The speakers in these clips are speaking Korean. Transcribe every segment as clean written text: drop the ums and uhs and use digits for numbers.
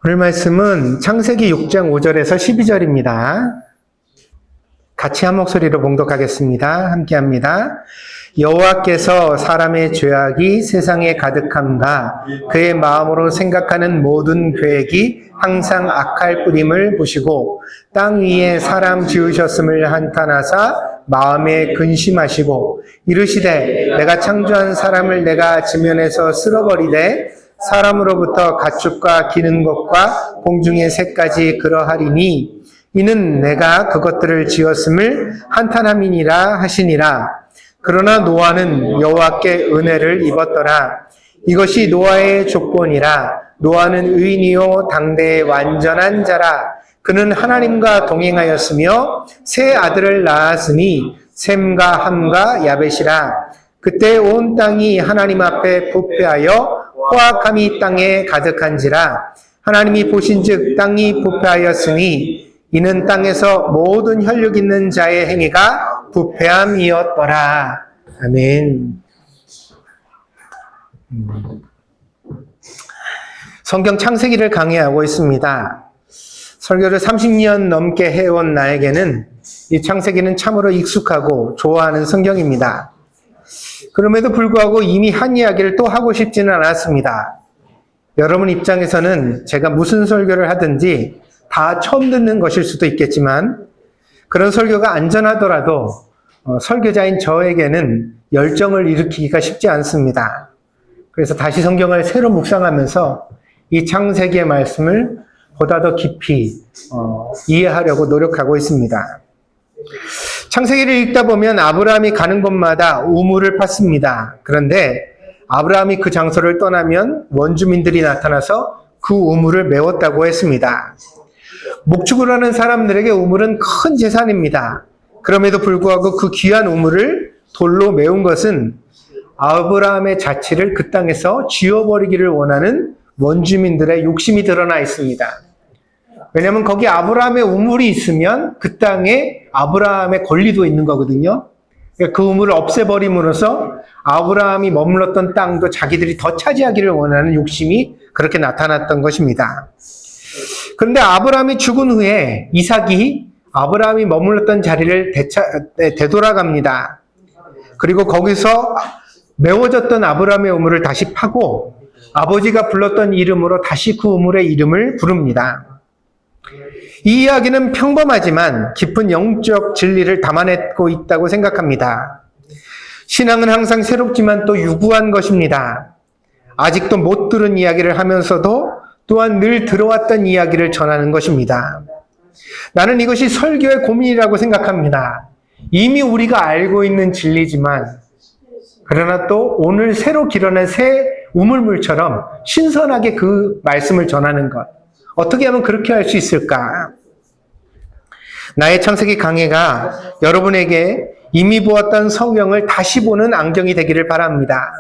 오늘 말씀은 창세기 6장 5절에서 12절입니다. 같이 한 목소리로 봉독하겠습니다. 함께합니다. 여호와께서 사람의 죄악이 세상에 가득함과 그의 마음으로 생각하는 모든 계획이 항상 악할 뿐임을 보시고 땅 위에 사람 지으셨음을 한탄하사 마음에 근심하시고 이르시되 내가 창조한 사람을 내가 지면에서 쓸어버리되 사람으로부터 가축과 기는 것과 공중의 새까지 그러하리니 이는 내가 그것들을 지었음을 한탄함이니라 하시니라. 그러나 노아는 여호와께 은혜를 입었더라. 이것이 노아의 조건이라. 노아는 의인이요 당대의 완전한 자라. 그는 하나님과 동행하였으며 세 아들을 낳았으니 셈과 함과 야벳이라. 그때 온 땅이 하나님 앞에 부패하여 포악함이 땅에 가득한지라. 하나님이 보신즉 땅이 부패하였으니 이는 땅에서 모든 혈육 있는 자의 행위가 부패함이었더라. 아멘. 성경 창세기를 강의하고 있습니다. 설교를 30년 넘게 해온 나에게는 이 창세기는 참으로 익숙하고 좋아하는 성경입니다. 그럼에도 불구하고 이미 한 이야기를 또 하고 싶지는 않았습니다. 여러분 입장에서는 제가 무슨 설교를 하든지 다 처음 듣는 것일 수도 있겠지만 그런 설교가 안전하더라도 설교자인 저에게는 열정을 일으키기가 쉽지 않습니다. 그래서 다시 성경을 새로 묵상하면서 이 창세기의 말씀을 보다 더 깊이 이해하려고 노력하고 있습니다. 창세기를 읽다 보면 아브라함이 가는 곳마다 우물을 팠습니다. 그런데 아브라함이 그 장소를 떠나면 원주민들이 나타나서 그 우물을 메웠다고 했습니다. 목축을 하는 사람들에게 우물은 큰 재산입니다. 그럼에도 불구하고 그 귀한 우물을 돌로 메운 것은 아브라함의 자취를 그 땅에서 지워버리기를 원하는 원주민들의 욕심이 드러나 있습니다. 왜냐하면 거기 아브라함의 우물이 있으면 그 땅에 아브라함의 권리도 있는 거거든요. 그러니까 그 우물을 없애버림으로써 아브라함이 머물렀던 땅도 자기들이 더 차지하기를 원하는 욕심이 그렇게 나타났던 것입니다. 그런데 아브라함이 죽은 후에 이삭이 아브라함이 머물렀던 자리를 되돌아갑니다. 그리고 거기서 메워졌던 아브라함의 우물을 다시 파고 아버지가 불렀던 이름으로 다시 그 우물의 이름을 부릅니다. 이 이야기는 평범하지만 깊은 영적 진리를 담아내고 있다고 생각합니다. 신앙은 항상 새롭지만 또 유구한 것입니다. 아직도 못 들은 이야기를 하면서도 또한 늘 들어왔던 이야기를 전하는 것입니다. 나는 이것이 설교의 고민이라고 생각합니다. 이미 우리가 알고 있는 진리지만 그러나 또 오늘 새로 길어낸 새 우물물처럼 신선하게 그 말씀을 전하는 것. 어떻게 하면 그렇게 할 수 있을까? 나의 창세기 강해가 여러분에게 이미 보았던 성경을 다시 보는 안경이 되기를 바랍니다.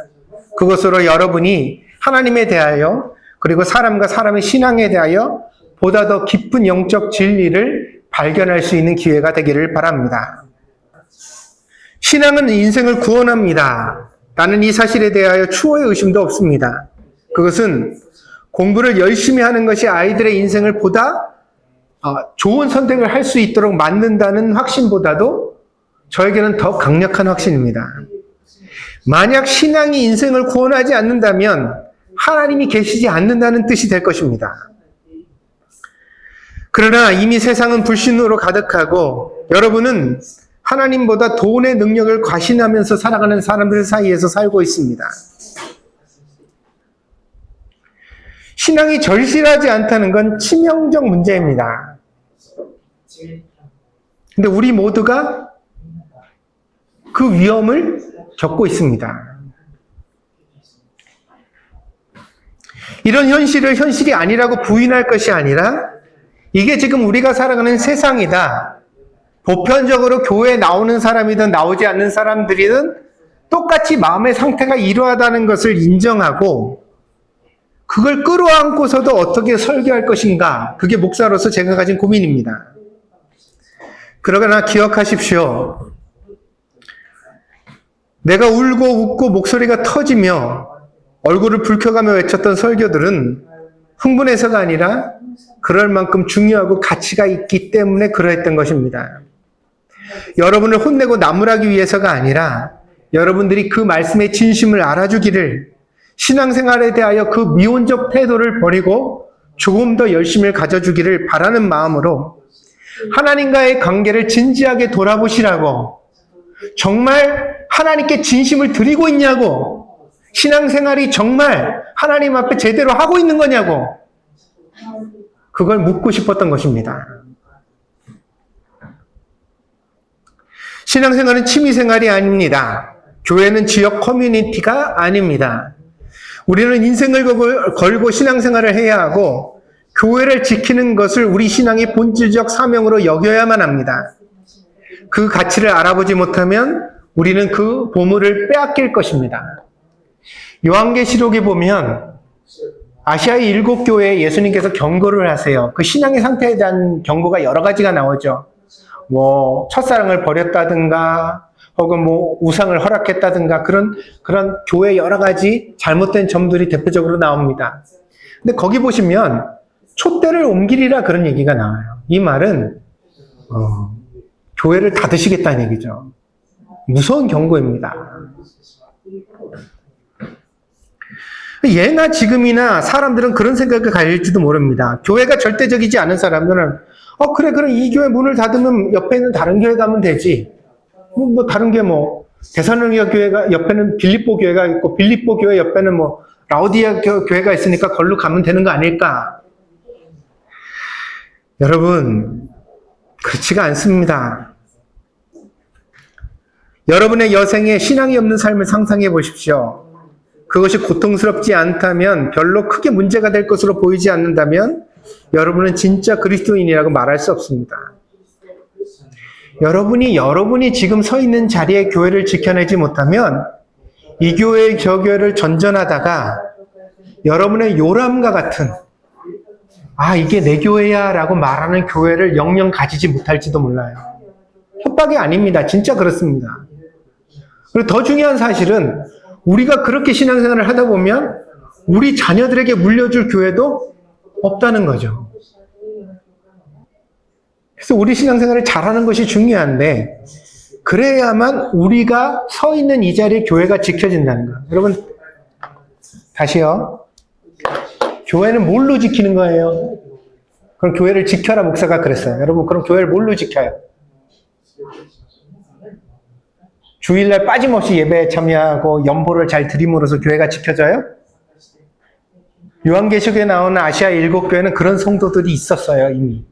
그것으로 여러분이 하나님에 대하여 그리고 사람과 사람의 신앙에 대하여 보다 더 깊은 영적 진리를 발견할 수 있는 기회가 되기를 바랍니다. 신앙은 인생을 구원합니다. 나는 이 사실에 대하여 추호의 의심도 없습니다. 그것은 공부를 열심히 하는 것이 아이들의 인생을 보다 좋은 선택을 할 수 있도록 만든다는 확신보다도 저에게는 더 강력한 확신입니다. 만약 신앙이 인생을 구원하지 않는다면 하나님이 계시지 않는다는 뜻이 될 것입니다. 그러나 이미 세상은 불신으로 가득하고 여러분은 하나님보다 돈의 능력을 과신하면서 살아가는 사람들 사이에서 살고 있습니다. 신앙이 절실하지 않다는 건 치명적 문제입니다. 근데 우리 모두가 그 위험을 겪고 있습니다. 이런 현실을 현실이 아니라고 부인할 것이 아니라 이게 지금 우리가 살아가는 세상이다. 보편적으로 교회에 나오는 사람이든 나오지 않는 사람들이든 똑같이 마음의 상태가 이러하다는 것을 인정하고 그걸 끌어안고서도 어떻게 설교할 것인가? 그게 목사로서 제가 가진 고민입니다. 그러나 기억하십시오. 내가 울고 웃고 목소리가 터지며 얼굴을 붉혀가며 외쳤던 설교들은 흥분해서가 아니라 그럴 만큼 중요하고 가치가 있기 때문에 그러했던 것입니다. 여러분을 혼내고 나무라기 위해서가 아니라 여러분들이 그 말씀의 진심을 알아주기를, 신앙생활에 대하여 그 미온적 태도를 버리고 조금 더 열심을 가져주기를 바라는 마음으로 하나님과의 관계를 진지하게 돌아보시라고, 정말 하나님께 진심을 드리고 있냐고, 신앙생활이 정말 하나님 앞에 제대로 하고 있는 거냐고, 그걸 묻고 싶었던 것입니다. 신앙생활은 취미생활이 아닙니다. 교회는 지역 커뮤니티가 아닙니다. 우리는 인생을 걸고 신앙생활을 해야 하고 교회를 지키는 것을 우리 신앙의 본질적 사명으로 여겨야만 합니다. 그 가치를 알아보지 못하면 우리는 그 보물을 빼앗길 것입니다. 요한계시록에 보면 아시아의 7교회에 예수님께서 경고를 하세요. 그 신앙의 상태에 대한 경고가 여러 가지가 나오죠. 첫사랑을 버렸다든가, 혹은 우상을 허락했다든가, 그런 교회 여러 가지 잘못된 점들이 대표적으로 나옵니다. 근데 거기 보시면 촛대를 옮기리라 그런 얘기가 나와요. 이 말은 교회를 닫으시겠다는 얘기죠. 무서운 경고입니다. 예나 지금이나 사람들은 그런 생각을 가질지도 모릅니다. 교회가 절대적이지 않은 사람들은 그래 그럼 이 교회 문을 닫으면 옆에 있는 다른 교회 가면 되지. 다른 교회 데살로니가 교회가 옆에는 빌립보 교회가 있고 빌립보 교회 옆에는 라우디아 교회가 있으니까 걸로 가면 되는 거 아닐까? 여러분, 그렇지가 않습니다. 여러분의 여생에 신앙이 없는 삶을 상상해 보십시오. 그것이 고통스럽지 않다면, 별로 크게 문제가 될 것으로 보이지 않는다면 여러분은 진짜 그리스도인이라고 말할 수 없습니다. 여러분이 지금 서 있는 자리에 교회를 지켜내지 못하면 이 교회 저 교회를 전전하다가 여러분의 요람과 같은 이게 내 교회야 라고 말하는 교회를 영영 가지지 못할지도 몰라요. 협박이 아닙니다. 진짜 그렇습니다. 그리고 더 중요한 사실은 우리가 그렇게 신앙생활을 하다 보면 우리 자녀들에게 물려줄 교회도 없다는 거죠. 그래서 우리 신앙생활을 잘하는 것이 중요한데, 그래야만 우리가 서 있는 이 자리에 교회가 지켜진다는 거예요. 여러분, 다시요. 교회는 뭘로 지키는 거예요? 그럼 교회를 지켜라 목사가 그랬어요. 여러분, 그럼 교회를 뭘로 지켜요? 주일날 빠짐없이 예배에 참여하고 연보를 잘 드림으로써 교회가 지켜져요? 요한계시록에 나오는 아시아 7교회는 그런 성도들이 있었어요, 이미.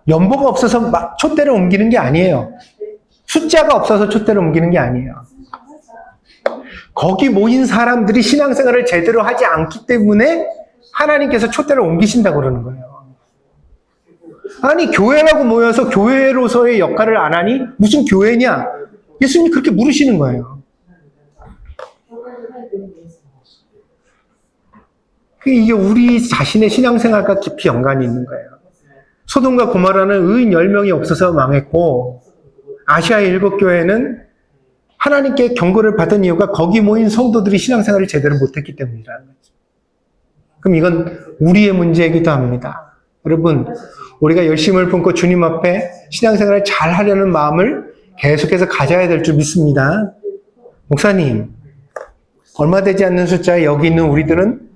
연보가 없어서 막 촛대를 옮기는 게 아니에요. 숫자가 없어서 촛대를 옮기는 게 아니에요. 거기 모인 사람들이 신앙생활을 제대로 하지 않기 때문에 하나님께서 촛대를 옮기신다고 그러는 거예요. 아니, 교회라고 모여서 교회로서의 역할을 안 하니 무슨 교회냐? 예수님이 그렇게 물으시는 거예요. 이게 우리 자신의 신앙생활과 깊이 연관이 있는 거예요. 소돔과 고모라는 의인 10명이 없어서 망했고, 아시아의 7교회는 하나님께 경고를 받은 이유가 거기 모인 성도들이 신앙생활을 제대로 못했기 때문이라는 거죠. 그럼 이건 우리의 문제이기도 합니다. 여러분, 우리가 열심을 품고 주님 앞에 신앙생활을 잘 하려는 마음을 계속해서 가져야 될 줄 믿습니다. 목사님, 얼마 되지 않는 숫자에 여기 있는 우리들은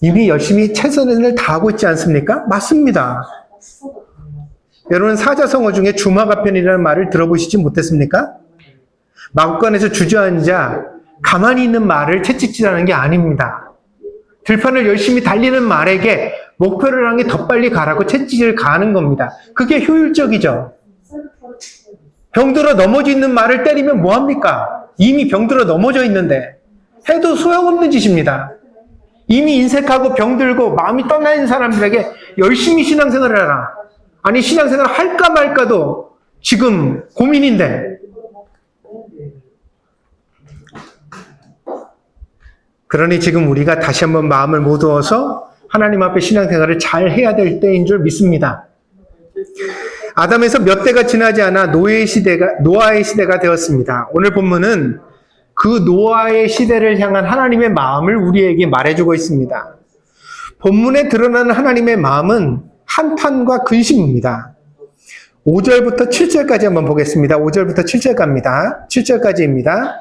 이미 열심히 최선을 다하고 있지 않습니까? 맞습니다. 여러분, 사자성어 중에 주마가편이라는 말을 들어보시지 못했습니까? 마구간에서 주저앉아 가만히 있는 말을 채찍질하는 게 아닙니다. 들판을 열심히 달리는 말에게 목표를 향해 더 빨리 가라고 채찍을 가하는 겁니다. 그게 효율적이죠. 병들어 넘어져 있는 말을 때리면 뭐합니까? 이미 병들어 넘어져 있는데 해도 소용없는 짓입니다. 이미 인색하고 병들고 마음이 떠나 있는 사람들에게 열심히 신앙생활을 하라. 아니, 신앙생활을 할까 말까도 지금 고민인데. 그러니 지금 우리가 다시 한번 마음을 모두어서 하나님 앞에 신앙생활을 잘 해야 될 때인 줄 믿습니다. 아담에서 몇 대가 지나지 않아 노아의 시대가 되었습니다. 오늘 본문은 그 노아의 시대를 향한 하나님의 마음을 우리에게 말해주고 있습니다. 본문에 드러나는 하나님의 마음은 한탄과 근심입니다. 5절부터 7절까지 한번 보겠습니다. 5절부터 7절 갑니다. 7절까지입니다.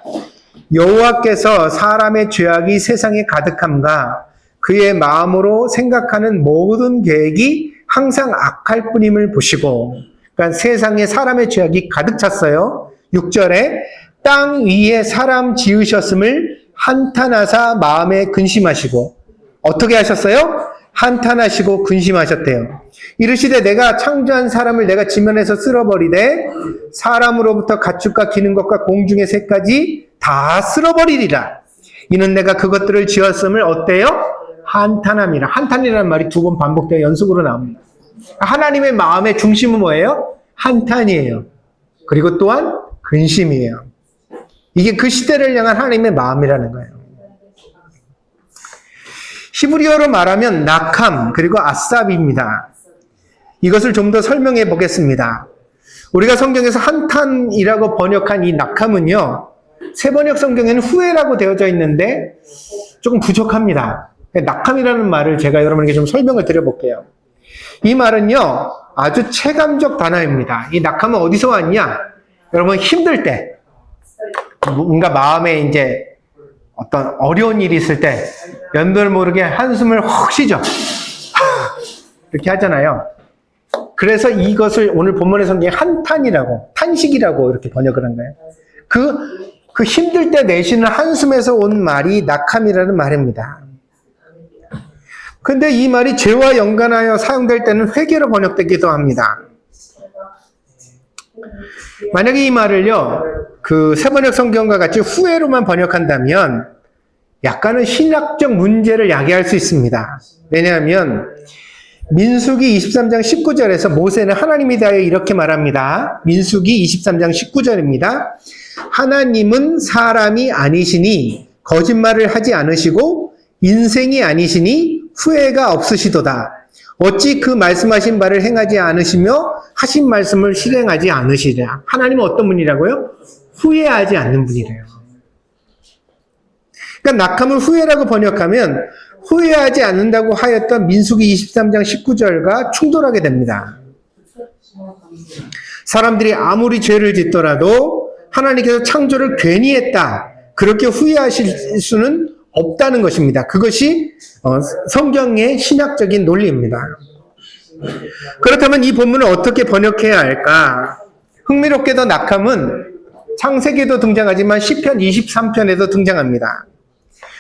여호와께서 사람의 죄악이 세상에 가득함과 그의 마음으로 생각하는 모든 계획이 항상 악할 뿐임을 보시고, 그러니까 세상에 사람의 죄악이 가득 찼어요. 6절에 땅 위에 사람 지으셨음을 한탄하사 마음에 근심하시고, 어떻게 하셨어요? 한탄하시고 근심하셨대요. 이르시되 내가 창조한 사람을 내가 지면에서 쓸어버리되 사람으로부터 가축과 기는 것과 공중의 새까지 다 쓸어버리리라. 이는 내가 그것들을 지었음을 어때요? 한탄함이라. 한탄이라는 말이 2번 반복되어 연속으로 나옵니다. 하나님의 마음의 중심은 뭐예요? 한탄이에요. 그리고 또한 근심이에요. 이게 그 시대를 향한 하나님의 마음이라는 거예요. 히브리어로 말하면 낙함 그리고 아삽입니다. 이것을 좀 더 설명해 보겠습니다. 우리가 성경에서 한탄이라고 번역한 이 낙함은요, 새번역 성경에는 후회라고 되어져 있는데 조금 부족합니다. 낙함이라는 말을 제가 여러분에게 좀 설명을 드려볼게요. 이 말은요, 아주 체감적 단어입니다. 이 낙함은 어디서 왔냐? 여러분 힘들 때, 뭔가 마음에 이제 어떤 어려운 일이 있을 때 연들 모르게 한숨을 훅 쉬죠. 이렇게 하잖아요. 그래서 이것을 오늘 본문의 성경에 한탄이라고, 탄식이라고 이렇게 번역을 한 거예요. 그 힘들 때 내쉬는 한숨에서 온 말이 낙함이라는 말입니다. 근데 이 말이 죄와 연관하여 사용될 때는 회개로 번역되기도 합니다. 만약에 이 말을요, 그 새번역 성경과 같이 후회로만 번역한다면 약간은 신학적 문제를 야기할 수 있습니다. 왜냐하면 민수기 23장 19절에서 모세는 하나님에 대하여 이렇게 말합니다. 민수기 23장 19절입니다. 하나님은 사람이 아니시니 거짓말을 하지 않으시고 인생이 아니시니 후회가 없으시도다. 어찌 그 말씀하신 바를 행하지 않으시며 하신 말씀을 실행하지 않으시랴. 하나님은 어떤 분이라고요? 후회하지 않는 분이래요. 그러니까 낙함을 후회라고 번역하면 후회하지 않는다고 하였던 민수기 23장 19절과 충돌하게 됩니다. 사람들이 아무리 죄를 짓더라도 하나님께서 창조를 괜히 했다, 그렇게 후회하실 수는 없다는 것입니다. 그것이 성경의 신학적인 논리입니다. 그렇다면 이 본문을 어떻게 번역해야 할까? 흥미롭게도 낙함은 창세기에도 등장하지만 시편 23편에도 등장합니다.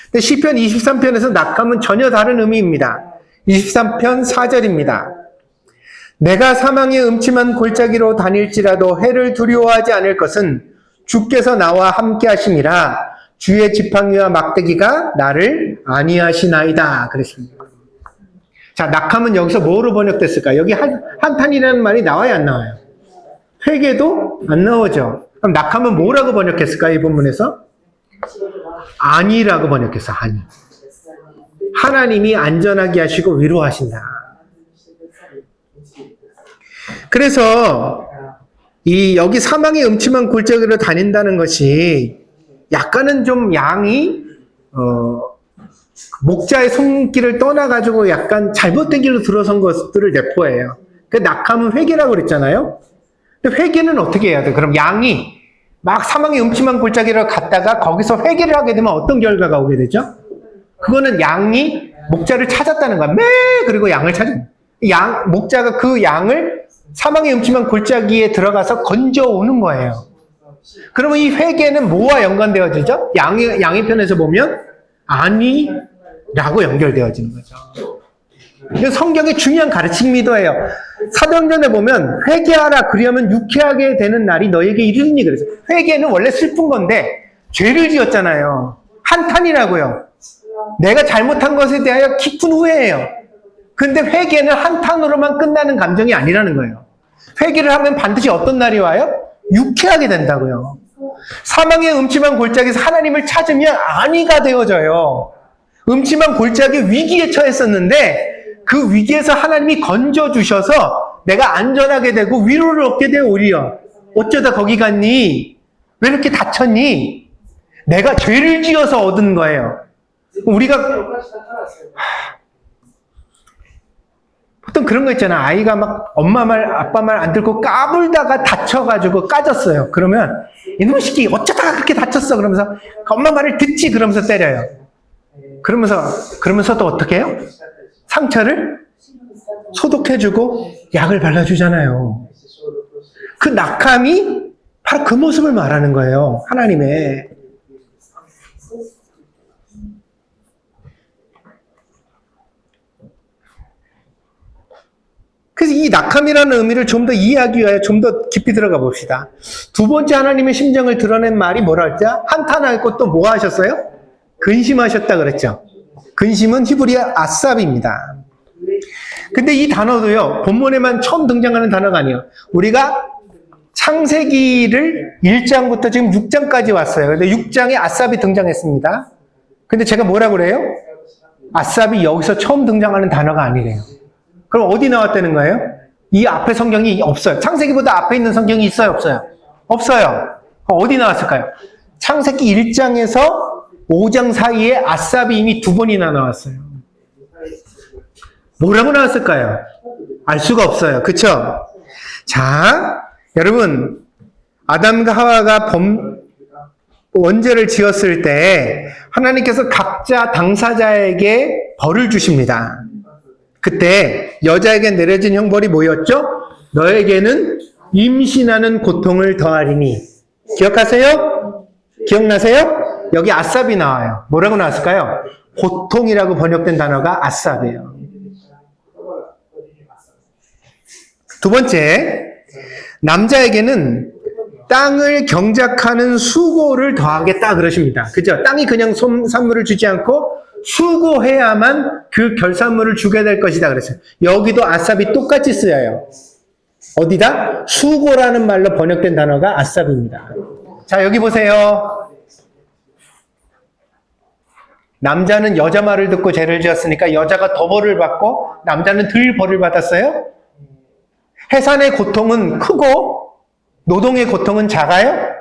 근데 시편 23편에서 낙함은 전혀 다른 의미입니다. 23편 4절입니다. 내가 사망의 음침한 골짜기로 다닐지라도 해를 두려워하지 않을 것은 주께서 나와 함께 하심이라. 주의 지팡이와 막대기가 나를 안위하시나이다. 그랬습니다. 자, 낙함은 여기서 뭐로 번역됐을까? 여기 한탄이라는 말이 나와요, 안 나와요? 회개도 안 나오죠. 그럼 낙함은 뭐라고 번역했을까, 이 본문에서? 안위라고 번역했어, 안위. 하나님이 안전하게 하시고 위로하신다. 그래서 여기 사망의 음침한 골짜기로 다닌다는 것이 약간은 좀 양이 목자의 손길을 떠나가지고 약간 잘못된 길로 들어선 것들을 내포해요. 그 낙함은 회개라고 그랬잖아요. 근데 회개는 어떻게 해야 돼? 그럼 양이 막 사망의 음침한 골짜기로 갔다가 거기서 회개를 하게 되면 어떤 결과가 오게 되죠? 그거는 양이 목자를 찾았다는 거야. 그리고 양을 찾은. 목자가 그 양을 사망의 음침한 골짜기에 들어가서 건져오는 거예요. 그러면 이 회개는 뭐와 연관되어지죠? 양의 편에서 보면 안위라고 연결되어지는 거죠. 성경의 중요한 가르침이기도 해요. 사도행전에 보면 회개하라 그리하면 유쾌하게 되는 날이 너에게 이르니 그래서 회개는 원래 슬픈 건데 죄를 지었잖아요. 한탄이라고요. 내가 잘못한 것에 대하여 깊은 후회예요. 근데 회개는 한탄으로만 끝나는 감정이 아니라는 거예요. 회개를 하면 반드시 어떤 날이 와요? 유쾌하게 된다고요. 사망의 음침한 골짜기에서 하나님을 찾으면 안위가 되어져요. 음침한 골짜기 위기에 처했었는데 그 위기에서 하나님이 건져주셔서 내가 안전하게 되고 위로를 얻게 되어 오리여. 어쩌다 거기 갔니? 왜 이렇게 다쳤니? 내가 죄를 지어서 얻은 거예요. 우리가 보통 그런 거 있잖아. 아이가 막 엄마 말, 아빠 말 안 듣고 까불다가 다쳐가지고 까졌어요. 그러면 이놈의 새끼 어쩌다가 그렇게 다쳤어? 그러면서 엄마 말을 듣지? 그러면서 때려요. 그러면서 또 어떻게 해요? 상처를 소독해주고 약을 발라주잖아요. 그 낙함이 바로 그 모습을 말하는 거예요. 하나님의. 그래서 이 낙함이라는 의미를 좀 더 이해하기 위하여 좀 더 깊이 들어가 봅시다. 두 번째 하나님의 심정을 드러낸 말이 뭐라 했죠? 한탄하고 또 뭐 하셨어요? 근심하셨다 그랬죠. 근심은 히브리어 아삽입니다. 근데 이 단어도요, 본문에만 처음 등장하는 단어가 아니에요. 우리가 창세기를 1장부터 지금 6장까지 왔어요. 근데 6장에 아삽이 등장했습니다. 근데 제가 뭐라고 그래요? 아삽이 여기서 처음 등장하는 단어가 아니래요. 그럼 어디 나왔다는 거예요? 이 앞에 성경이 없어요. 창세기보다 앞에 있는 성경이 있어요, 없어요? 없어요. 어디 나왔을까요? 창세기 1장에서 5장 사이에 아삽이 이미 2번이나 나왔어요. 뭐라고 나왔을까요? 알 수가 없어요. 그쵸? 자, 여러분, 아담과 하와가 원죄를 지었을 때 하나님께서 각자 당사자에게 벌을 주십니다. 그때 여자에게 내려진 형벌이 뭐였죠? 너에게는 임신하는 고통을 더하리니. 기억하세요? 기억나세요? 여기 아삽이 나와요. 뭐라고 나왔을까요? 고통이라고 번역된 단어가 아삽이에요. 두 번째, 남자에게는 땅을 경작하는 수고를 더하겠다 그러십니다. 그죠? 땅이 그냥 산물을 주지 않고 수고해야만 그 결산물을 주게 될 것이다 그랬어요. 여기도 아삽이 똑같이 쓰여요. 어디다? 수고라는 말로 번역된 단어가 아삽입니다. 자, 여기 보세요. 남자는 여자 말을 듣고 죄를 지었으니까 여자가 더 벌을 받고 남자는 덜 벌을 받았어요? 해산의 고통은 크고 노동의 고통은 작아요?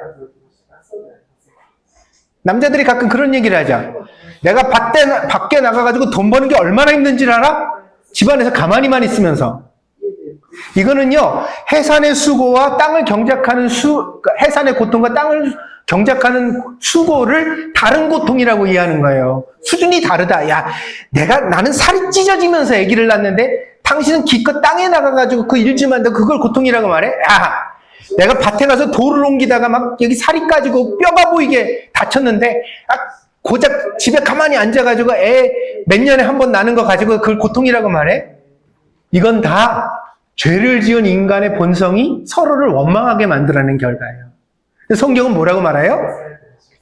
남자들이 가끔 그런 얘기를 하죠. 내가 밖에 나가가지고 돈 버는 게 얼마나 힘든지를 알아? 집안에서 가만히만 있으면서. 이거는요, 해산의 수고와 땅을 경작하는 해산의 고통과 땅을 경작하는 수고를 다른 고통이라고 이해하는 거예요. 수준이 다르다. 야, 나는 살이 찢어지면서 아기를 낳는데 당신은 기껏 땅에 나가가지고 그 일 좀 한다. 그걸 고통이라고 말해? 야, 내가 밭에 가서 돌을 옮기다가 막 여기 살이 까지고 뼈가 보이게 다쳤는데, 고작 집에 가만히 앉아가지고 애 몇 년에 한 번 나는 거 가지고 그걸 고통이라고 말해? 이건 다 죄를 지은 인간의 본성이 서로를 원망하게 만들어낸 결과예요. 성경은 뭐라고 말해요?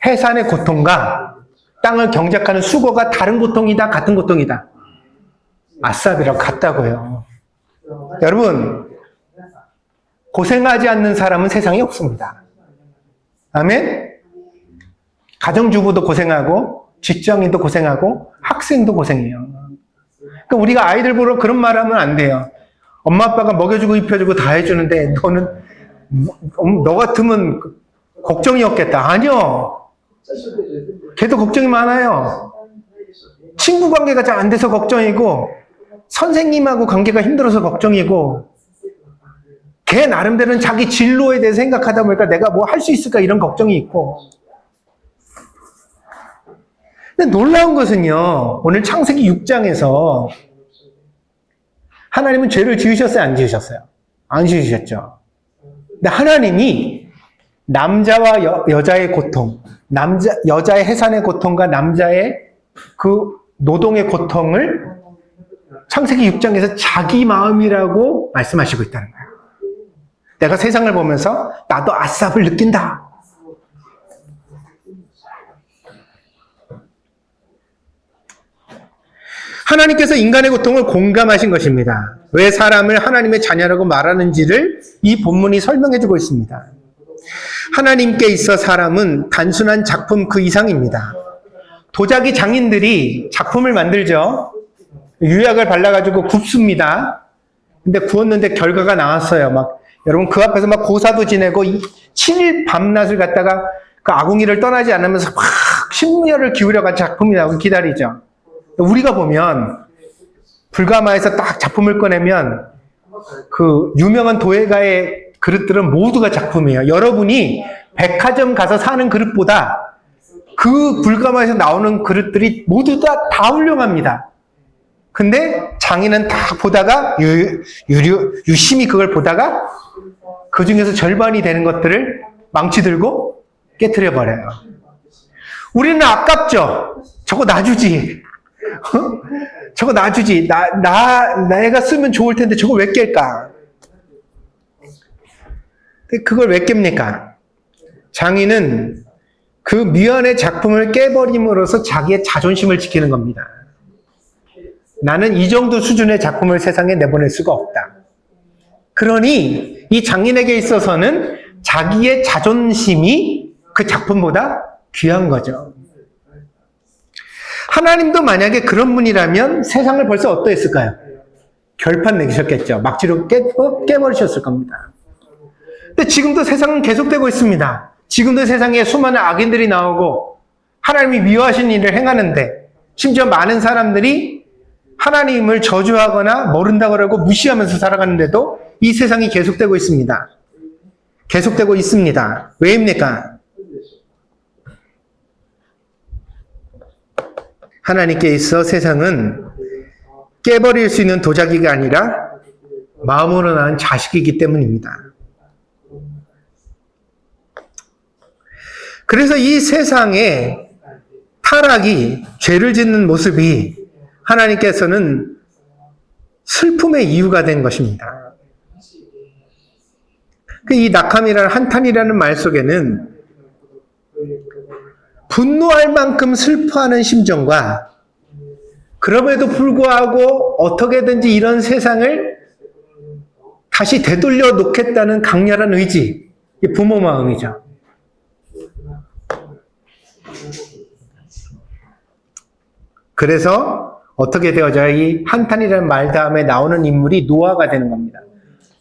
해산의 고통과 땅을 경작하는 수고가 다른 고통이다, 같은 고통이다. 아삽이라고 같다고요. 여러분, 고생하지 않는 사람은 세상에 없습니다. 아멘? 가정주부도 고생하고, 직장인도 고생하고, 학생도 고생해요. 그러니까 우리가 아이들 보러 그런 말 하면 안 돼요. 엄마 아빠가 먹여주고 입혀주고 다 해주는데 너는 너 같으면 걱정이 없겠다. 아니요. 걔도 걱정이 많아요. 친구 관계가 잘 안 돼서 걱정이고 선생님하고 관계가 힘들어서 걱정이고 걔 나름대로는 자기 진로에 대해서 생각하다 보니까 내가 뭐 할 수 있을까 이런 걱정이 있고. 근데 놀라운 것은요. 오늘 창세기 6장에서 하나님은 죄를 지으셨어요? 안 지으셨어요? 안 지으셨죠. 근데 하나님이 남자와 여자의 고통, 여자의 해산의 고통과 남자의 그 노동의 고통을 창세기 6장에서 자기 마음이라고 말씀하시고 있다는 거예요. 내가 세상을 보면서 나도 아삽을 느낀다. 하나님께서 인간의 고통을 공감하신 것입니다. 왜 사람을 하나님의 자녀라고 말하는지를 이 본문이 설명해주고 있습니다. 하나님께 있어 사람은 단순한 작품 그 이상입니다. 도자기 장인들이 작품을 만들죠. 유약을 발라가지고 굽습니다. 근데 구웠는데 결과가 나왔어요. 여러분 그 앞에서 고사도 지내고 7일 밤낮을 갖다가 그 아궁이를 떠나지 않으면서 막 심혈을 기울여가지고 작품이 나오고 기다리죠. 우리가 보면 불가마에서 딱 작품을 꺼내면 그 유명한 도예가의 그릇들은 모두가 작품이에요. 여러분이 백화점 가서 사는 그릇보다 그 불가마에서 나오는 그릇들이 모두 다 훌륭합니다. 근데 장인은 딱 보다가 유심히 그걸 보다가 그 중에서 절반이 되는 것들을 망치 들고 깨트려 버려요. 우리는 아깝죠? 저거 놔주지. 저거 놔주지. 내가 쓰면 좋을 텐데 저걸 왜 깰까? 그걸 왜 깹니까? 장인은 그 미완의 작품을 깨버림으로써 자기의 자존심을 지키는 겁니다. 나는 이 정도 수준의 작품을 세상에 내보낼 수가 없다. 그러니 이 장인에게 있어서는 자기의 자존심이 그 작품보다 귀한 거죠. 하나님도 만약에 그런 분이라면 세상을 벌써 어떠했을까요? 결판 내셨겠죠. 막지로 깨버리셨을 겁니다. 근데 지금도 세상은 계속되고 있습니다. 지금도 세상에 수많은 악인들이 나오고 하나님이 미워하신 일을 행하는데 심지어 많은 사람들이 하나님을 저주하거나 모른다고 하고 무시하면서 살아가는데도 이 세상이 계속되고 있습니다. 계속되고 있습니다. 왜입니까? 하나님께 있어 세상은 깨버릴 수 있는 도자기가 아니라 마음으로 낳은 자식이기 때문입니다. 그래서 이 세상에 타락이 죄를 짓는 모습이 하나님께서는 슬픔의 이유가 된 것입니다. 이 낙함이라는 한탄이라는 말 속에는 분노할 만큼 슬퍼하는 심정과 그럼에도 불구하고 어떻게든지 이런 세상을 다시 되돌려 놓겠다는 강렬한 의지, 이 부모 마음이죠. 그래서 어떻게 되어져야 이 한탄이라는 말 다음에 나오는 인물이 노아가 되는 겁니다.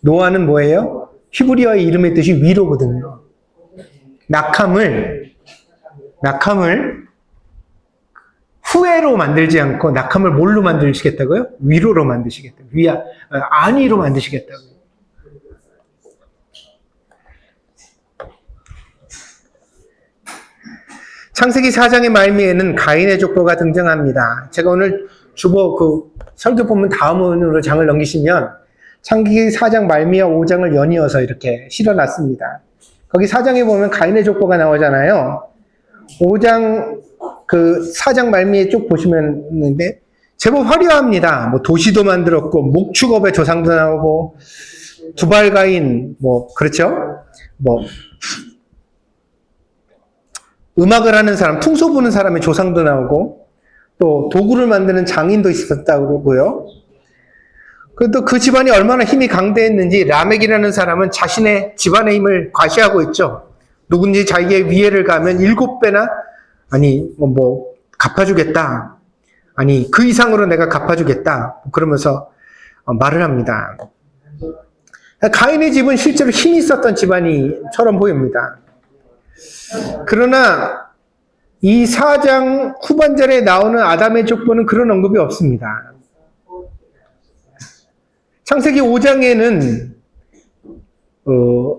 노아는 뭐예요? 히브리어의 이름의 뜻이 위로거든요. 낙함을 후회로 만들지 않고 낙함을 뭘로 만드시겠다고요? 위로로 만드시겠다고요. 안위로 만드시겠다고요. 창세기 4장의 말미에는 가인의 족보가 등장합니다. 제가 오늘 주보 설교 본문 다음으로 장을 넘기시면 창세기 4장 말미와 5장을 연이어서 이렇게 실어놨습니다. 거기 4장에 보면 가인의 족보가 나오잖아요. 5장 4장 말미에 쭉 보시면 있는데 제법 화려합니다. 뭐 도시도 만들었고 목축업의 조상도 나오고 두발가인 그렇죠? 음악을 하는 사람, 퉁소 부는 사람의 조상도 나오고 또 도구를 만드는 장인도 있었다고 그러고요. 또 그 집안이 얼마나 힘이 강대했는지 라멕이라는 사람은 자신의 집안의 힘을 과시하고 있죠. 누군지 자기의 위해를 가면 7배나 갚아주겠다. 그 이상으로 내가 갚아주겠다. 그러면서 말을 합니다. 가인의 집은 실제로 힘이 있었던 집안이처럼 보입니다. 그러나 이 4장 후반절에 나오는 아담의 족보는 그런 언급이 없습니다. 창세기 5장에는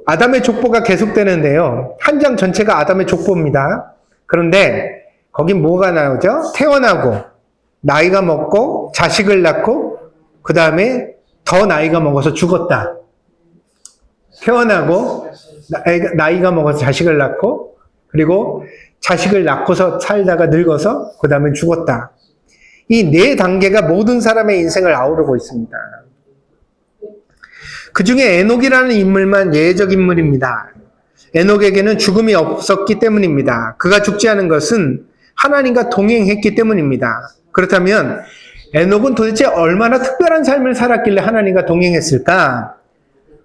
아담의 족보가 계속되는데요. 한 장 전체가 아담의 족보입니다. 그런데 거긴 뭐가 나오죠? 태어나고 나이가 먹고 자식을 낳고 그 다음에 더 나이가 먹어서 죽었다. 태어나고 나이가 먹어서 자식을 낳고 그리고 자식을 낳고서 살다가 늙어서 그 다음에 죽었다. 이 4단계가 모든 사람의 인생을 아우르고 있습니다. 그 중에 에녹이라는 인물만 예외적 인물입니다. 에녹에게는 죽음이 없었기 때문입니다. 그가 죽지 않은 것은 하나님과 동행했기 때문입니다. 그렇다면 에녹은 도대체 얼마나 특별한 삶을 살았길래 하나님과 동행했을까?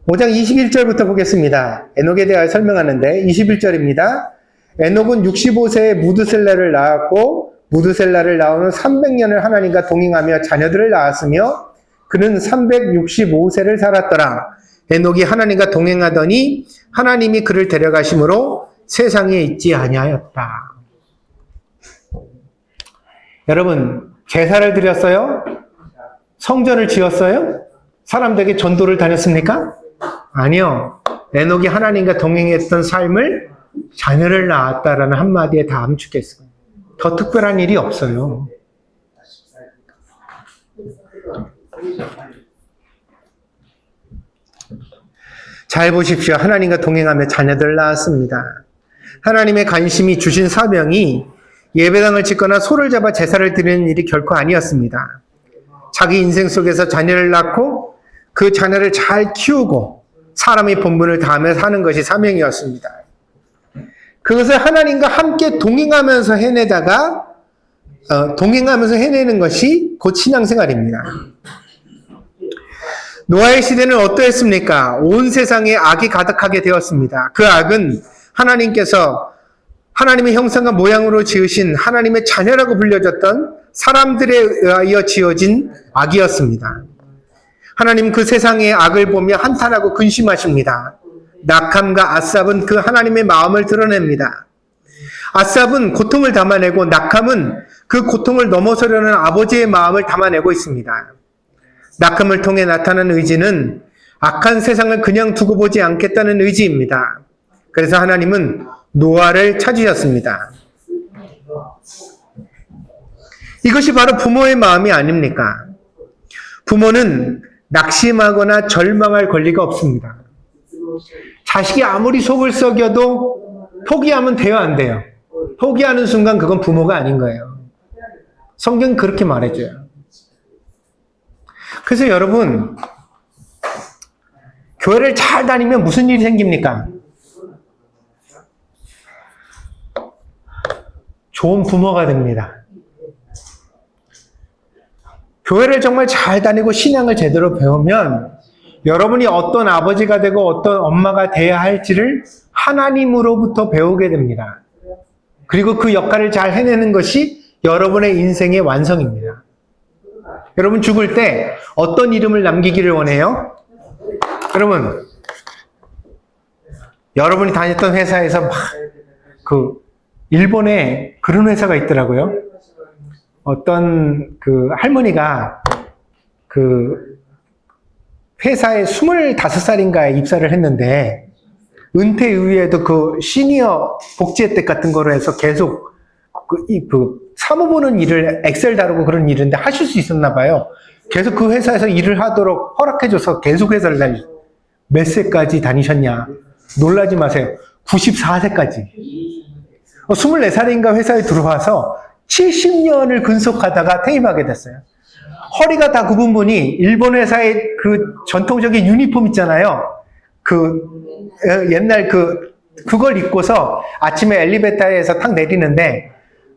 5장 21절부터 보겠습니다. 에녹에 대하여 설명하는데 21절입니다. 에녹은 65세에 무드셀라를 낳았고 무드셀라를 낳은 300년을 하나님과 동행하며 자녀들을 낳았으며 그는 365세를 살았더라. 에녹이 하나님과 동행하더니 하나님이 그를 데려가심으로 세상에 있지 아니하였다. 여러분, 제사를 드렸어요? 성전을 지었어요? 사람들에게 전도를 다녔습니까? 아니요. 에녹이 하나님과 동행했던 삶을 자녀를 낳았다라는 한마디에 다 암축했어요. 더 특별한 일이 없어요. 잘 보십시오. 하나님과 동행하며 자녀들을 낳았습니다. 하나님의 관심이 주신 사명이 예배당을 짓거나 소를 잡아 제사를 드리는 일이 결코 아니었습니다. 자기 인생 속에서 자녀를 낳고 그 자녀를 잘 키우고 사람의 본분을 다하며 사는 것이 사명이었습니다. 그것을 하나님과 함께 동행하면서 해내는 것이 곧 신앙생활입니다. 노아의 시대는 어떠했습니까? 온 세상에 악이 가득하게 되었습니다. 그 악은 하나님께서 하나님의 형상과 모양으로 지으신 하나님의 자녀라고 불려졌던 사람들에 의하여 지어진 악이었습니다. 하나님 그 세상의 악을 보며 한탄하고 근심하십니다. 낙함과 아삽은 그 하나님의 마음을 드러냅니다. 아삽은 고통을 담아내고 낙함은 그 고통을 넘어서려는 아버지의 마음을 담아내고 있습니다. 낙함을 통해 나타난 의지는 악한 세상을 그냥 두고 보지 않겠다는 의지입니다. 그래서 하나님은 노아를 찾으셨습니다. 이것이 바로 부모의 마음이 아닙니까? 부모는 낙심하거나 절망할 권리가 없습니다. 자식이 아무리 속을 썩여도 포기하면 돼요, 안 돼요? 포기하는 순간 그건 부모가 아닌 거예요. 성경은 그렇게 말해줘요. 그래서 여러분, 교회를 잘 다니면 무슨 일이 생깁니까? 좋은 부모가 됩니다. 교회를 정말 잘 다니고 신앙을 제대로 배우면 여러분이 어떤 아버지가 되고 어떤 엄마가 돼야 할지를 하나님으로부터 배우게 됩니다. 그리고 그 역할을 잘 해내는 것이 여러분의 인생의 완성입니다. 여러분 죽을 때 어떤 이름을 남기기를 원해요? 여러분, 여러분이 다녔던 회사에서 막 일본에 그런 회사가 있더라고요. 어떤 할머니가 회사에 25살인가에 입사를 했는데 은퇴 이후에도 시니어 복지 혜택 같은 거로 해서 계속 사무 보는 일을 엑셀 다루고 그런 일인데 하실 수 있었나 봐요. 계속 그 회사에서 일을 하도록 허락해줘서 계속 회사를 몇 세까지 다니셨냐? 놀라지 마세요. 94세까지. 24살인가 회사에 들어와서 70년을 근속하다가 퇴임하게 됐어요. 허리가 다 굽은 분이 일본 회사의 전통적인 유니폼 있잖아요. 옛날 그걸 입고서 아침에 엘리베이터에서 탁 내리는데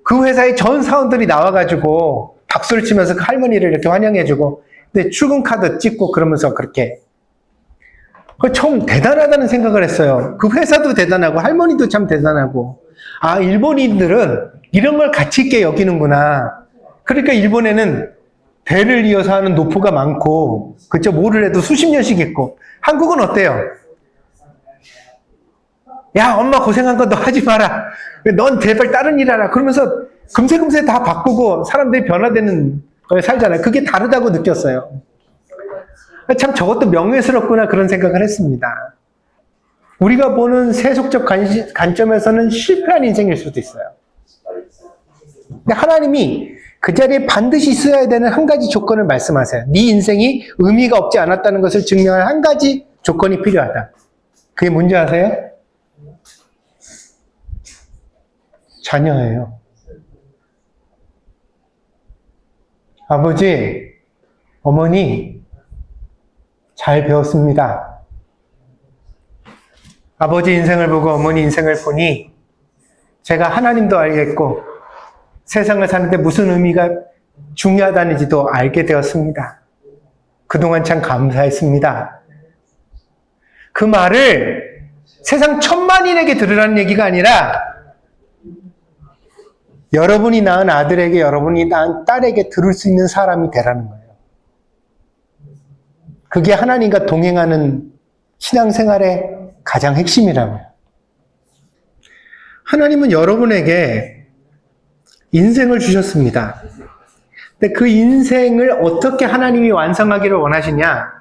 그 회사의 전 사원들이 나와가지고 박수를 치면서 그 할머니를 이렇게 환영해주고 근데 출근 카드 찍고 그러면서 그렇게 처음 대단하다는 생각을 했어요. 그 회사도 대단하고 할머니도 참 대단하고 일본인들은 이런 걸 가치 있게 여기는구나. 그러니까 일본에는 대를 이어서 하는 노포가 많고 그쵸? 뭐를 해도 수십 년씩 있고 한국은 어때요? 야 엄마 고생한 거 너 하지 마라. 넌 제발 다른 일 하라. 그러면서 금세금세 다 바꾸고 사람들이 변화되는 걸 살잖아요. 그게 다르다고 느꼈어요. 참 저것도 명예스럽구나 그런 생각을 했습니다. 우리가 보는 세속적 관점에서는 실패한 인생일 수도 있어요. 근데 하나님이 그 자리에 반드시 있어야 되는 한 가지 조건을 말씀하세요. 네 인생이 의미가 없지 않았다는 것을 증명할 한 가지 조건이 필요하다. 그게 뭔지 아세요? 자녀예요. 아버지, 어머니, 잘 배웠습니다. 아버지 인생을 보고 어머니 인생을 보니 제가 하나님도 알겠고 세상을 사는데 무슨 의미가 중요하다는지도 알게 되었습니다. 그동안 참 감사했습니다. 그 말을 세상 천만인에게 들으라는 얘기가 아니라 여러분이 낳은 아들에게, 여러분이 낳은 딸에게 들을 수 있는 사람이 되라는 거예요. 그게 하나님과 동행하는 신앙생활의 가장 핵심이라고요. 하나님은 여러분에게 인생을 주셨습니다. 근데 그 인생을 어떻게 하나님이 완성하기를 원하시냐?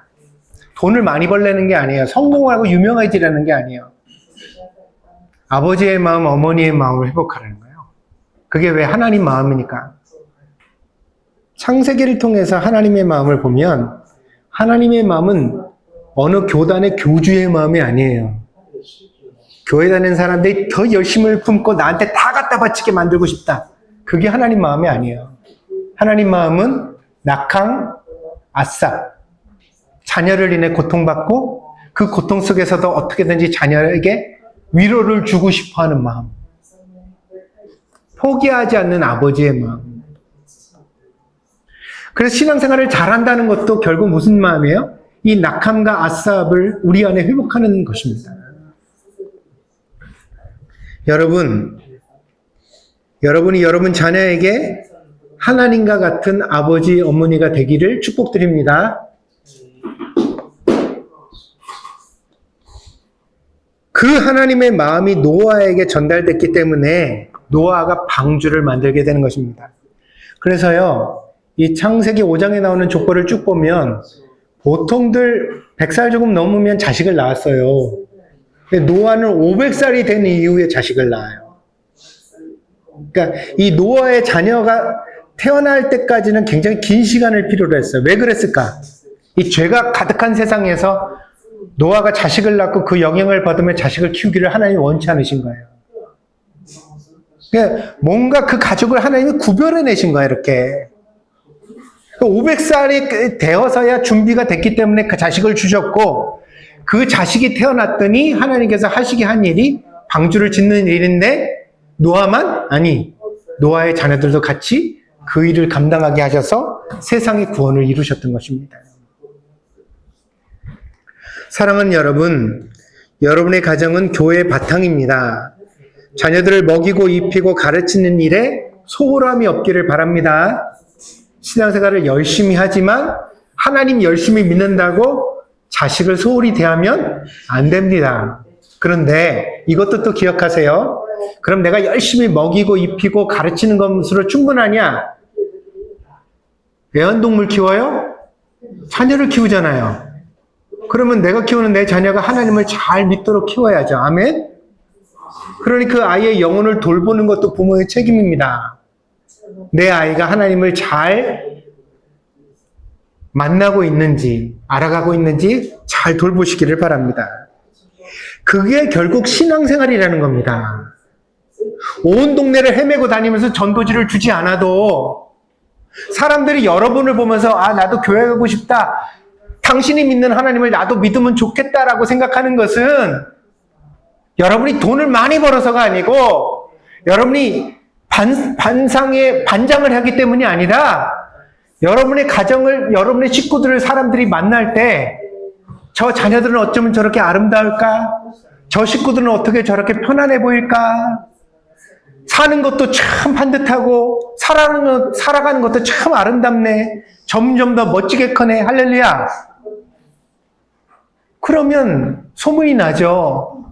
돈을 많이 벌려는 게 아니에요. 성공하고 유명해지라는 게 아니에요. 아버지의 마음, 어머니의 마음을 회복하라는 거예요. 그게 왜 하나님 마음이니까. 창세기를 통해서 하나님의 마음을 보면 하나님의 마음은 어느 교단의 교주의 마음이 아니에요. 교회 다니는 사람들이 더 열심을 품고 나한테 다 갖다 바치게 만들고 싶다. 그게 하나님 마음이 아니에요. 하나님 마음은 낙항, 아삽, 자녀를 인해 고통받고 그 고통 속에서도 어떻게든지 자녀에게 위로를 주고 싶어하는 마음. 포기하지 않는 아버지의 마음. 그래서 신앙생활을 잘한다는 것도 결국 무슨 마음이에요? 이 낙함과 아삽을 우리 안에 회복하는 것입니다. 여러분이 여러분 자녀에게 하나님과 같은 아버지, 어머니가 되기를 축복드립니다. 그 하나님의 마음이 노아에게 전달됐기 때문에 노아가 방주를 만들게 되는 것입니다. 그래서요, 이 창세기 5장에 나오는 족보를 쭉 보면 보통들 100살 조금 넘으면 자식을 낳았어요. 근데 노아는 500살이 된 이후에 자식을 낳아요. 그러니까 이 노아의 자녀가 태어날 때까지는 굉장히 긴 시간을 필요로 했어요. 왜 그랬을까? 이 죄가 가득한 세상에서 노아가 자식을 낳고 그 영향을 받으며 자식을 키우기를 하나님이 원치 않으신 거예요. 그러니까 뭔가 그 가족을 하나님이 구별해내신 거예요, 이렇게. 500살이 되어서야 준비가 됐기 때문에 그 자식을 주셨고, 그 자식이 태어났더니 하나님께서 하시게 한 일이 방주를 짓는 일인데, 노아만? 아니, 노아의 자녀들도 같이 그 일을 감당하게 하셔서 세상의 구원을 이루셨던 것입니다. 사랑하는 여러분, 여러분의 가정은 교회의 바탕입니다. 자녀들을 먹이고 입히고 가르치는 일에 소홀함이 없기를 바랍니다. 신앙생활을 열심히 하지만 하나님 열심히 믿는다고 자식을 소홀히 대하면 안 됩니다. 그런데 이것도 또 기억하세요. 그럼 내가 열심히 먹이고 입히고 가르치는 것으로 충분하냐? 애완동물 키워요? 자녀를 키우잖아요. 그러면 내가 키우는 내 자녀가 하나님을 잘 믿도록 키워야죠. 아멘? 그러니 그 아이의 영혼을 돌보는 것도 부모의 책임입니다. 내 아이가 하나님을 잘 만나고 있는지, 알아가고 있는지 잘 돌보시기를 바랍니다. 그게 결국 신앙생활이라는 겁니다. 온 동네를 헤매고 다니면서 전도지를 주지 않아도 사람들이 여러분을 보면서 아, 나도 교회 가고 싶다. 당신이 믿는 하나님을 나도 믿으면 좋겠다라고 생각하는 것은 여러분이 돈을 많이 벌어서가 아니고 여러분이 반장을 하기 때문이 아니라 여러분의 가정을, 여러분의 식구들을 사람들이 만날 때 저 자녀들은 어쩌면 저렇게 아름다울까? 저 식구들은 어떻게 저렇게 편안해 보일까? 사는 것도 참 반듯하고 살아가는 것도 참 아름답네. 점점 더 멋지게 크네. 할렐루야. 그러면 소문이 나죠.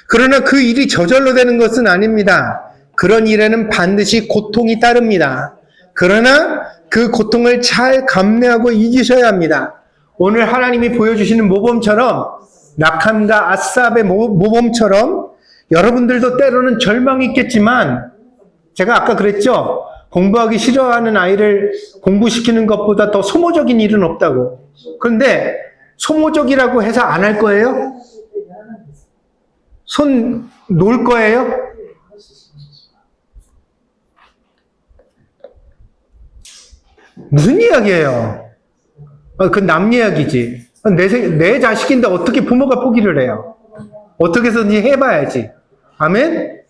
그러나 그 일이 저절로 되는 것은 아닙니다. 그런 일에는 반드시 고통이 따릅니다. 그러나 그 고통을 잘 감내하고 이기셔야 합니다. 오늘 하나님이 보여주시는 모범처럼, 낙함과 아삽의 모범처럼 여러분들도 때로는 절망이 있겠지만, 제가 아까 그랬죠? 공부하기 싫어하는 아이를 공부시키는 것보다 더 소모적인 일은 없다고. 그런데 소모적이라고 해서 안 할 거예요? 손 놓을 거예요? 무슨 이야기예요? 그 남 이야기지. 내 자식인데 어떻게 부모가 포기를 해요? 어떻게 해서든지 해봐야지. 아멘?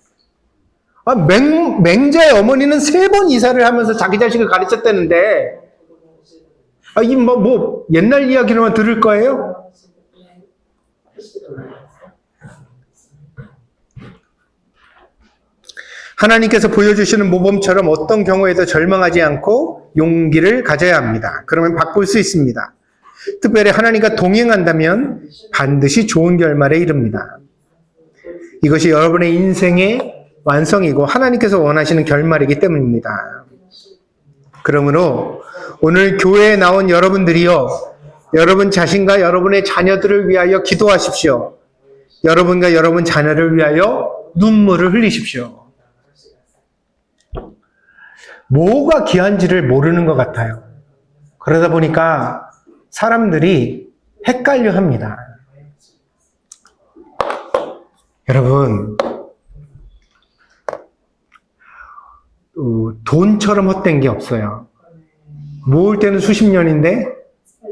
맹자의 어머니는 3번 이사를 하면서 자기 자식을 가르쳤다는데, 이 옛날 이야기로만 들을 거예요? 하나님께서 보여주시는 모범처럼 어떤 경우에도 절망하지 않고 용기를 가져야 합니다. 그러면 바꿀 수 있습니다. 특별히 하나님과 동행한다면 반드시 좋은 결말에 이릅니다. 이것이 여러분의 인생의 완성이고 하나님께서 원하시는 결말이기 때문입니다. 그러므로 오늘 교회에 나온 여러분들이요, 여러분 자신과 여러분의 자녀들을 위하여 기도하십시오. 여러분과 여러분 자녀를 위하여 눈물을 흘리십시오. 뭐가 귀한지를 모르는 것 같아요. 그러다 보니까 사람들이 헷갈려 합니다. 여러분, 돈처럼 헛된 게 없어요. 모을 때는 수십 년인데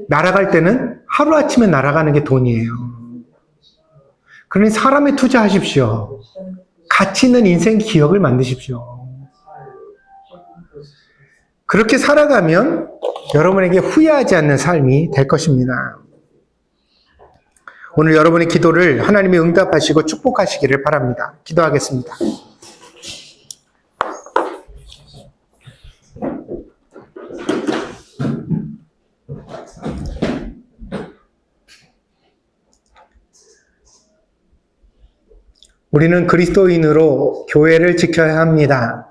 날아갈 때는 하루아침에 날아가는 게 돈이에요. 그러니 사람에 투자하십시오. 가치 있는 인생 기억을 만드십시오. 그렇게 살아가면 여러분에게 후회하지 않는 삶이 될 것입니다. 오늘 여러분의 기도를 하나님이 응답하시고 축복하시기를 바랍니다. 기도하겠습니다. 우리는 그리스도인으로 교회를 지켜야 합니다.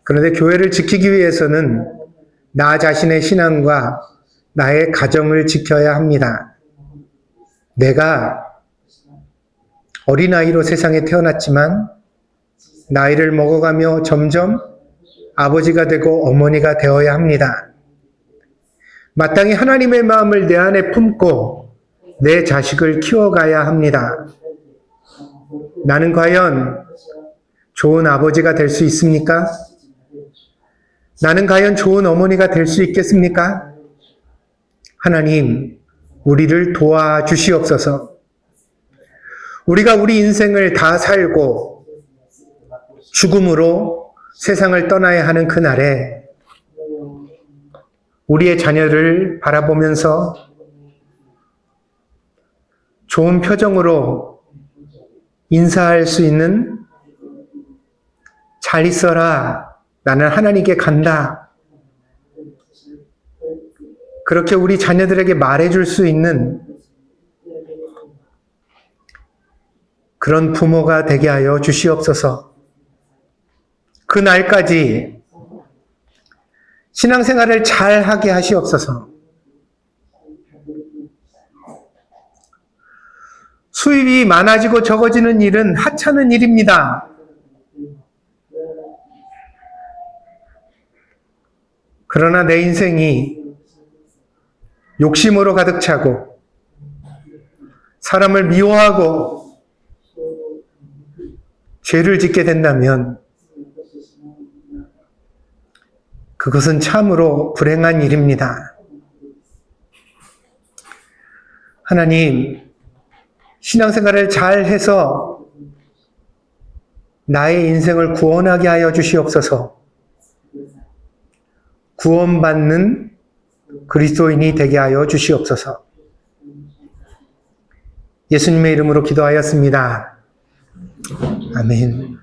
그런데 교회를 지키기 위해서는 나 자신의 신앙과 나의 가정을 지켜야 합니다. 내가 어린아이로 세상에 태어났지만 나이를 먹어가며 점점 아버지가 되고 어머니가 되어야 합니다. 마땅히 하나님의 마음을 내 안에 품고 내 자식을 키워가야 합니다. 나는 과연 좋은 아버지가 될 수 있습니까? 나는 과연 좋은 어머니가 될 수 있겠습니까? 하나님, 우리를 도와주시옵소서. 우리가 우리 인생을 다 살고 죽음으로 세상을 떠나야 하는 그날에 우리의 자녀를 바라보면서 좋은 표정으로 인사할 수 있는 잘 있어라. 나는 하나님께 간다. 그렇게 우리 자녀들에게 말해줄 수 있는 그런 부모가 되게 하여 주시옵소서. 그 날까지 신앙생활을 잘 하게 하시옵소서. 수입이 많아지고 적어지는 일은 하찮은 일입니다. 그러나 내 인생이 욕심으로 가득 차고 사람을 미워하고 죄를 짓게 된다면 그것은 참으로 불행한 일입니다. 하나님, 신앙생활을 잘 해서 나의 인생을 구원하게 하여 주시옵소서. 구원받는 그리스도인이 되게 하여 주시옵소서. 예수님의 이름으로 기도하였습니다. 아멘.